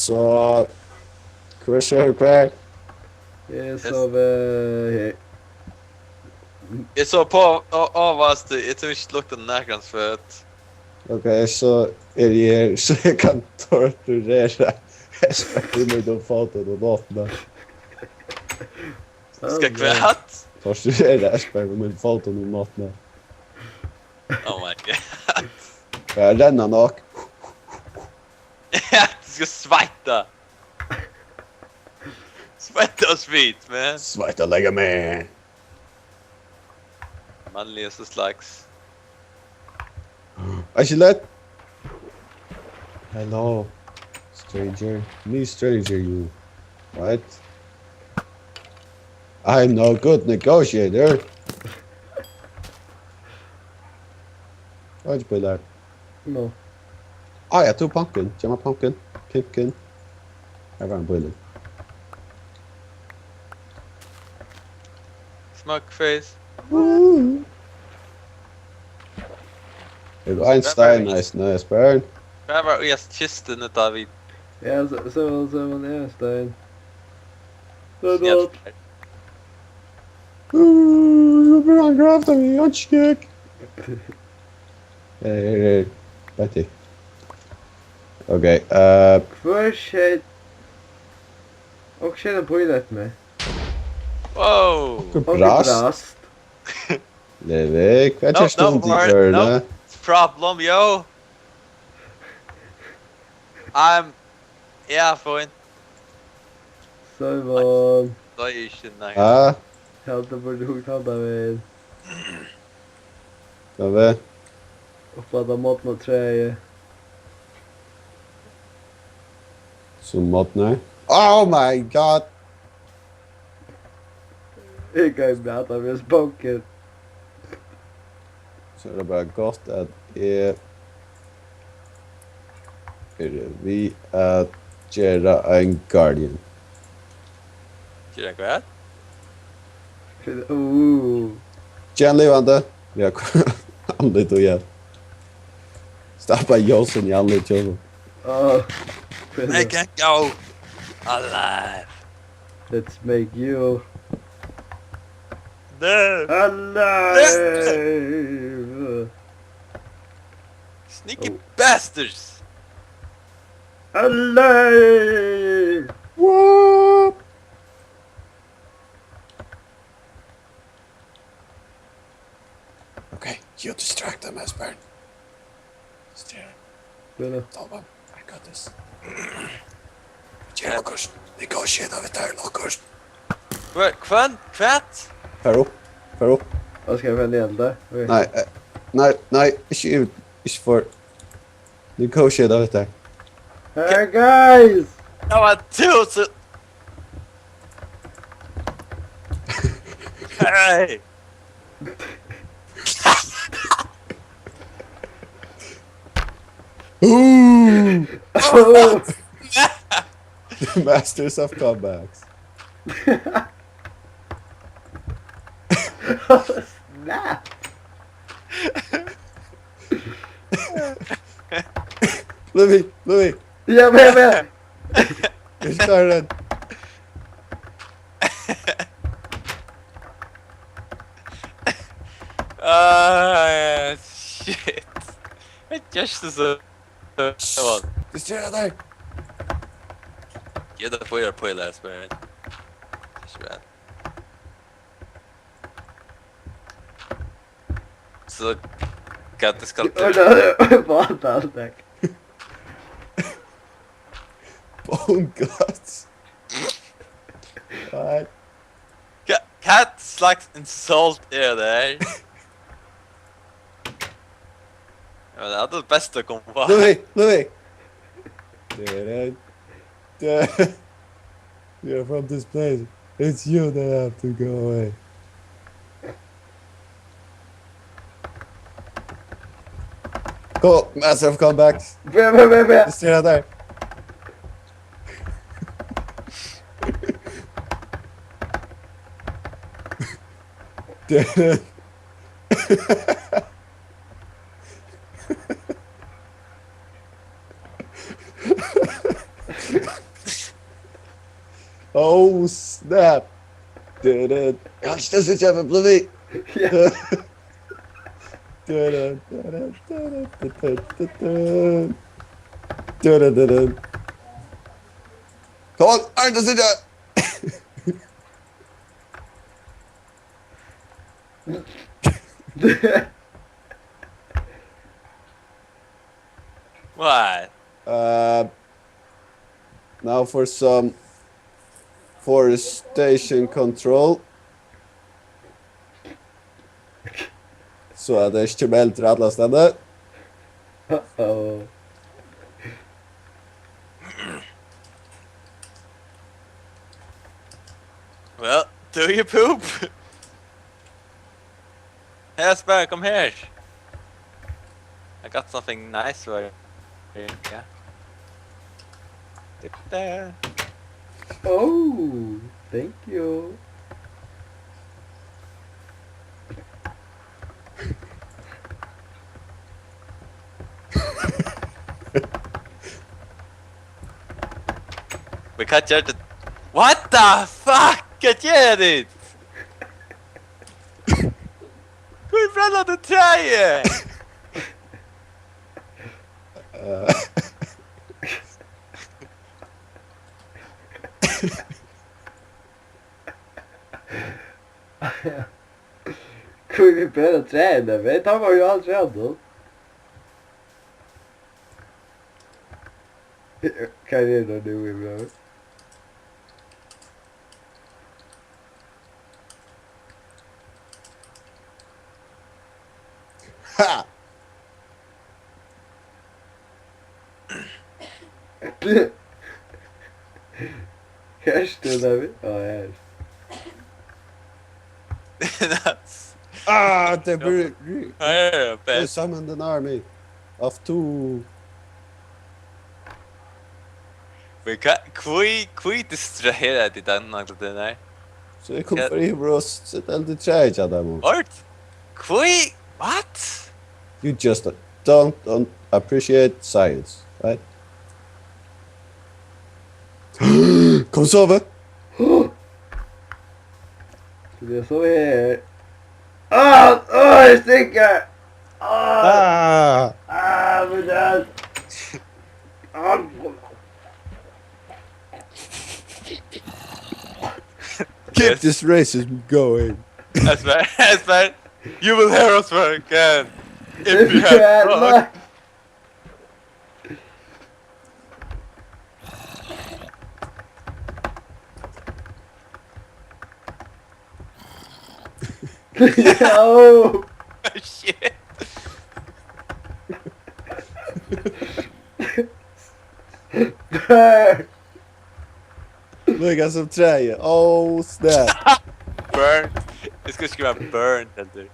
Så, hva skjer Per? Jeg sover Jeg så på avvast, jeg tror ikke lukta nærkans for at Ok, så er jeg her, så jeg kan torturere Espen under de foten og båtene. skal kvært. Torturere Espen under foten og båtene. Oh my god. Jeg renner nok. Ja, du skal sveita. Sveita og svit, man. Sveit å legge med. Mannlige slags. Er ikke lett? Hello, stranger. Me stranger, you. Right? I'm no good negotiator. Hva er det på der? No. Jeg tog pumpkin. Kjem pumpkin. Pimpkin. Her var en bøylen. Smoke face. Er du Einstein, nice, Bjørn? Hva var just kisten ut av vid? Ja, så var det Einstein. Så Snett. Jag blir angravt av mig, anskek. Betty. Okej, Hva skjer? Og skjer det på i dette med? Wow. brast. Levik, jag kör stund i hörna. Problem, yo. Yeah, fine. Så var Det er ikke nei. Ja, helt på hukt handa med vad vi? oppa da måten og treet. Som måttnar. Oh my god! Jeg kan ikke prate med spoken. Så är det bara gott att vi att göra en guardian. Kjører jeg hva? Känn levande. Vi har anlit och igen. Stappa Jolsen i anlit Jolsen. I can go alive. Let's make you No. alive. Sneaky bastards. Alive. What? Okay, you distract them, Esbern. Stare. Spela. Tell them, I got this. Lockers. Negotiate with their lockers. Kvann? Kvatt? Fær upp. Hva skal jeg finne igjen da? Nej, ikke for... Negotiate with their. Hey guys! Det var tusen. Hey. Ooh! Oh, The masters of comebacks. snap! Louis, Ja, men! you started. Shit. Jeg kjørste så... Vad? Du styrer der. Ge det på på i läs, men... Ikke bra. Så... Kan det skal til... Vad allt det? Bone guts. Nej. Hva slags insult er det her? Ja, men det er det beste å komme på. Louis. You're from this place. It's you that have to go away. Cool, master of comebacks. Be. Du styrer der. Oh snap! Kaç da sıçamı bluey. Ja. Kom on, Arne sıça. What? Now for some forestation control. Så er det ikke meldt til alle steder. Oh. Well, do you poop? Asper, come here. I got something nice for you. Yeah. There. Oh, thank you. We cut you out. What the fuck? Get it! We ran out of tire! Kunne vi bedre trene? Vet han var jo aldri annet. Hva er det nå, bro? Ha! Her står vi. Ja, her. That's... Ah, they Yeah, best. summoned an army of 2. We got... Qui distraherad i denna den här. Så jeg kom fri for oss. Sitt aldri tre ikke dem. Art? Qui? What? You just don't appreciate science, right? Kom sove! Så det er så her. Jeg stikker! Men det Keep this racism going. Asper, you will hear us again. If you have luck. Oh! Shit. Look at some träd. Oh snap. Burn. Jag ska skriva burn eller.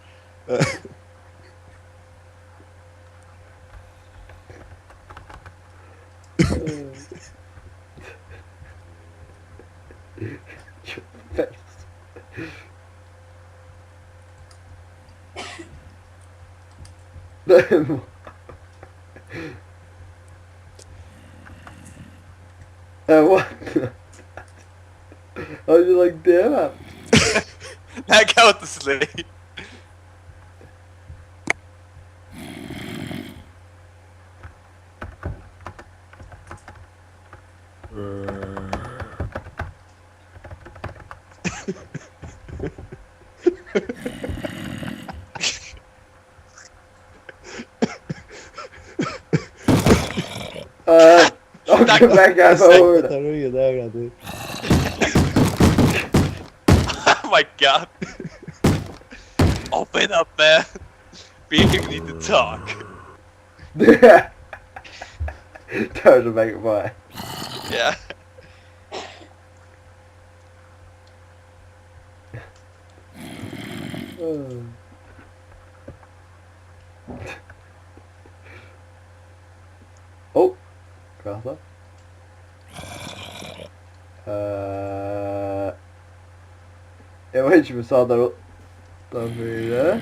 What? I was just like, damn. Knock out the slave. I'll get back out over. Tar du ingen ögon du? Oh my god. Open up, man. We need to talk. Turn to make it by. Yeah. Oh, krasa. Jag vet inte om vi sa där utanför.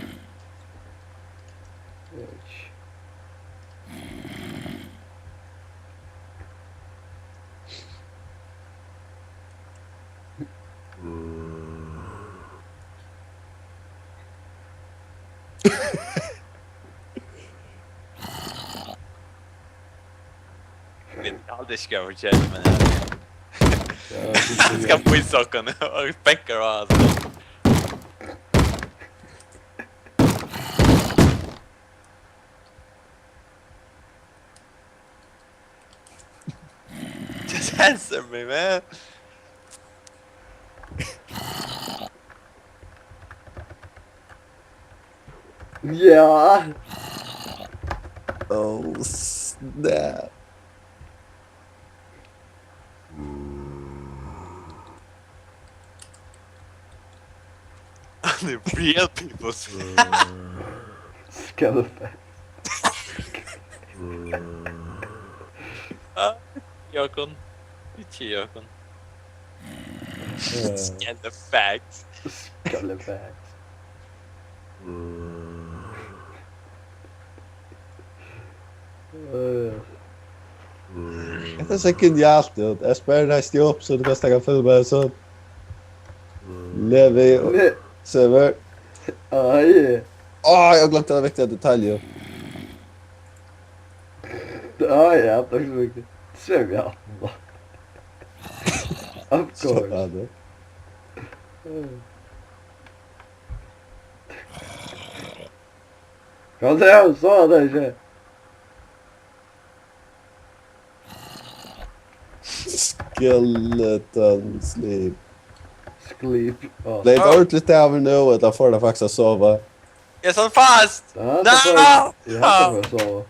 Min aldrig ska vara kär men han ska få i socken och bänkar och alltså. Just answer me, man. Ja. Oh snap. The real people. Skelefags. Jakon. Inte Jakon. Skelefags. Skelefags. Det är så genialt. Jag spär nästa upp så du kan stänga filmen så. Levi och server. Aj. Jag glömde den viktiga detaljen. Ja, tack så mycket. Ser jag. Of Så course. är det. Kan det jag sa det inte? Skeleton sleep. Sleep. Ja. Det är ordentligt där nu att jag får det faktiskt att sova. Jag satt fast! Jag hatar mig så. No!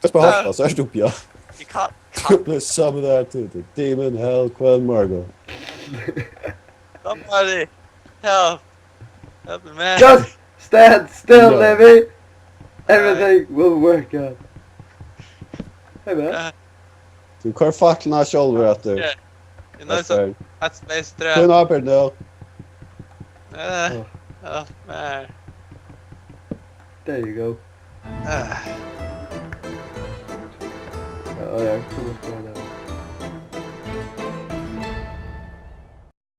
Jag ska hoppa så här upp jag. You can't. Let's summon that to the demon hell Quinn Margot. Somebody! Help! Help me, man! Just stand still, No. Levi. Everything will work out. Hey man. Du kör facklarna själva att du. Yeah. You know, so that's space Quinn trap. Arbor nu. Oh, man. There you go. Ah. Ja, jag kommer spela.